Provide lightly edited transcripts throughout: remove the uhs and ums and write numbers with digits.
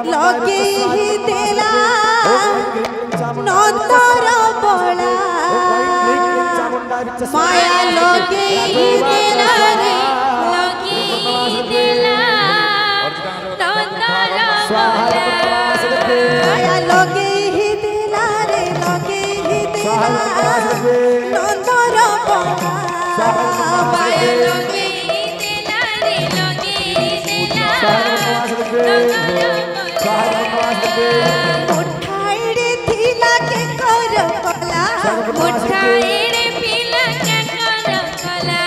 ଲଗେଇ ଦେଲା ନନ୍ଦର ବଳା ମାୟା ଲଗେଇ ଦେଲା ରେ ଲଗେଇ ଦେଲା ନନ୍ଦର ବଳା ମାୟା ଲଗେଇ ଦେଲା ରେ ଲଗେଇ ଦେଲା ନନ୍ଦର ବଳା ମାୟା ଲଗେଇ ଦେଲା ରେ ଲଗେଇ ଦେଲା मुठाईरे थिला के कर कला मुठाईरे पिला के कर कला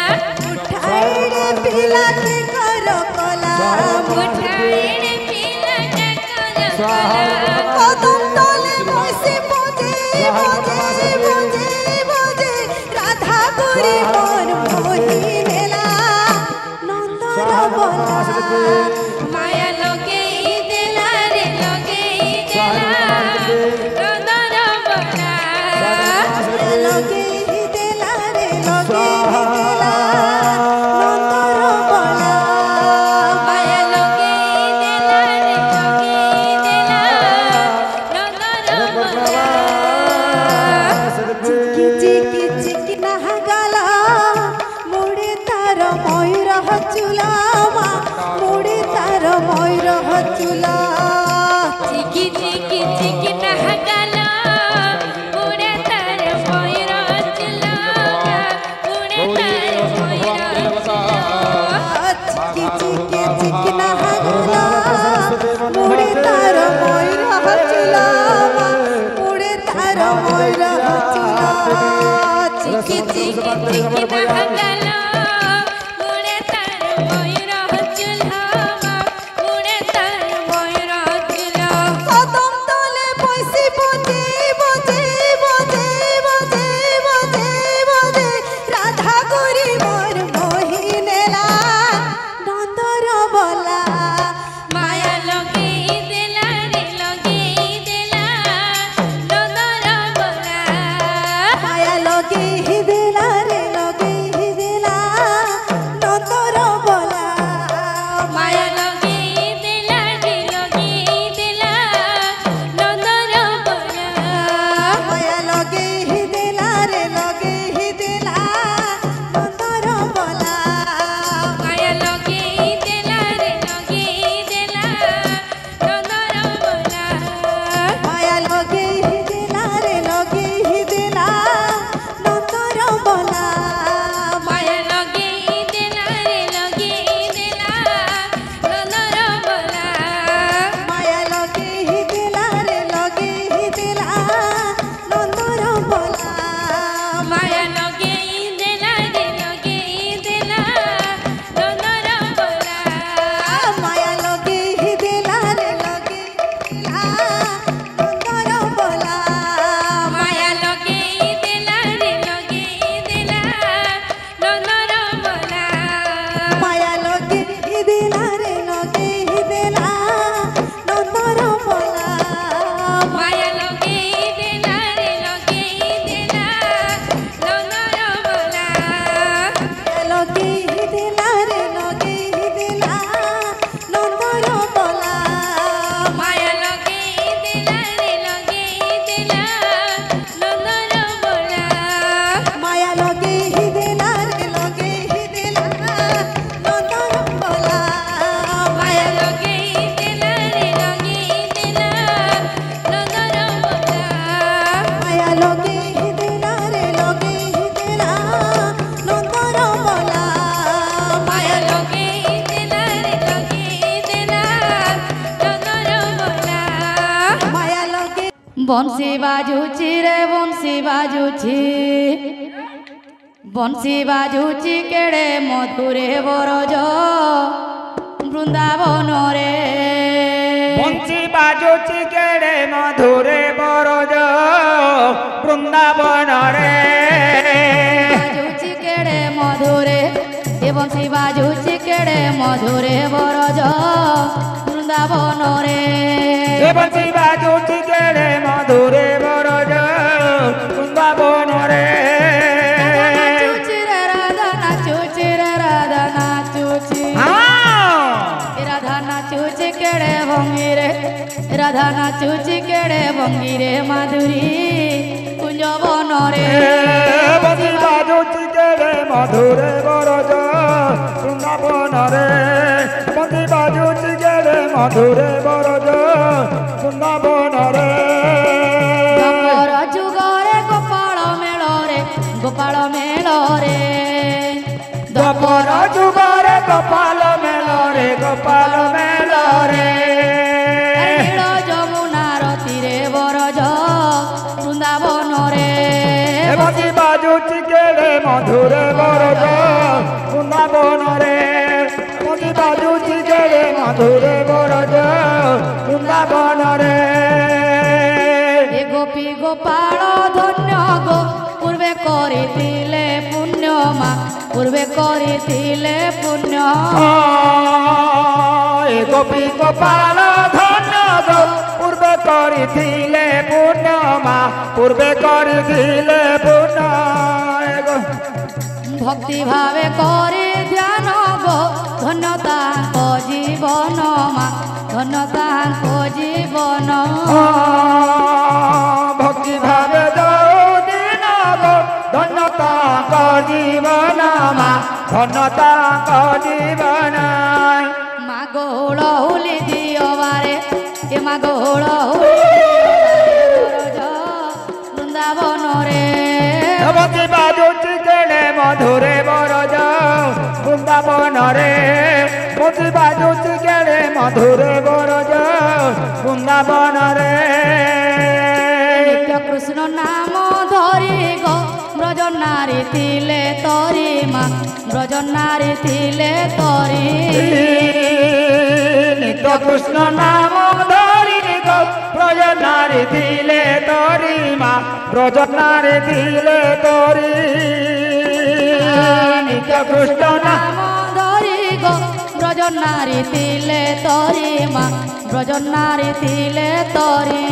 मुठाईरे पिला के कर कला मुठाईरे पिला के कर कला कदम तले बसे बजे बजे बजे बजे राधा गोरी मोर मोही नेला नंदर बोला माया लोगे बंसी बाजुची रे बंसी बाजुची केड़े मधुरे बरज बृंदावन रे बंसी बाजुची केड़े मधुरे बरज बृंदावन रे बाजुची केड़े मधुरे बंसी बाजुची केड़े मधुरे बरज बृंदावन रे बंसी बाजुची केड़े मधुरे बरज बृंदावन रे राधा नाचुची केड़े भंगी रे রাধা নাচুচি কেড়ে ভঙ্গিরে মাধুরী কুঞ্জ বনরে বন্দি বাজুচি কেড়ে মধুরে বরজ বৃন্দাবনরে বন্দি বাজুচি কেড়ে মধুরে বরজ বৃন্দাবনরে গোপর যুগরে গোপাଳ মেଳରେ গোপাଳ মেଳରେ গোপর যুগরে গোপাল মেলরে গোপাল মেলরে নীଳ ଯମୁନାର ତୀରେ ବରଜ ବୃନ୍ଦାବନରେ বন্দি বাজুচি কেড়ে মধুরে বরজ বৃন্দাবনরে বন্দি বাজুচি কেড়ে মধুরে বরজ বৃন্দাবনরে ଏ ଗୋପୀ ଗୋପାଳ ଧନ୍ୟ ଗୋ ପୂର୍ବେ କରିଥିଲେ ପୁଣ୍ୟ ମା ପୂର୍ବେ କରିଥିଲେ ପୁଣ୍ୟ এ গোপী গোপাল ধন্য গো পূর্বে করিছিলে পুণ্য মা পূর্বে করিছিলে পুণ্য ভক্তি ভাবে করে ধ্যান গো ধন্য তাଙ୍କ ଜୀବନ ମା ଧন্য ତାଙ୍କ ଜୀବନ ভক্তি ভাবে দিন গো ধন্যতা জীবন মা ধন্যতা জীবন মা গোଳ ହୁଲି ଦିଅ ବାରେ ଏ ମା ଗୋଳ ବୃନ୍ଦାବନରେ বন্দি বাজুচি কেড়ে মধুরে বরজ বৃন্দাবনরে বন্দি বাজুচি কেড়ে মধুরে বরজ বৃন্দাবনরে নিত্য কৃষ্ণ নাম ধরি গো ব্রজ নারী ଥିଲେ তরি মা ব্রজ নারী ଥିଲେ তরি নিত্য কৃষ্ণ নাম ধরি গো ব্রজ নারী দিলে তরি মা ব্রজ নারী দিলে তরি নিত্য কৃষ্ণ নাম নাম ধরি গো ব্রজ নারী ଥିଲେ তরি মা ব্রজ নারী ଥିଲେ তরি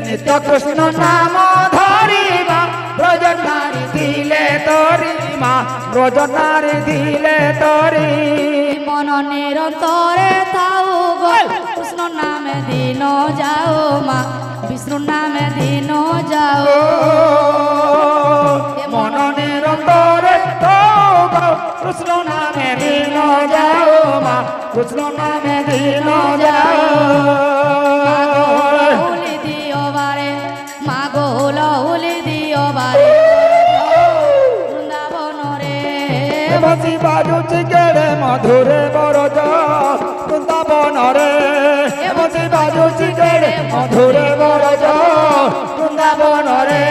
নিত্য কৃষ্ণ নাম ধরিবা ব্রজ নারী দিলে তরি মা ব্রজ নারী দিলে তরি মন নিরন্তরে থাও গো কৃষ্ণ নামে দিন যাও মা বিষ্ণু নামে দিন যাও মন নিরন্তরে থাও গো কৃষ্ণ নামে দিন যাও মা কৃষ্ণ নামে দিন যাও হুলি দিও বারে মা গোল হুলি দিও বারে বৃন্দাবনরে বন্দি বাজুচি কেড়ে মধুরে বরজ বৃন্দাবনরে বন্দি বাজুচি কেড়ে মধুরে বরজ বৃন্দাবনরে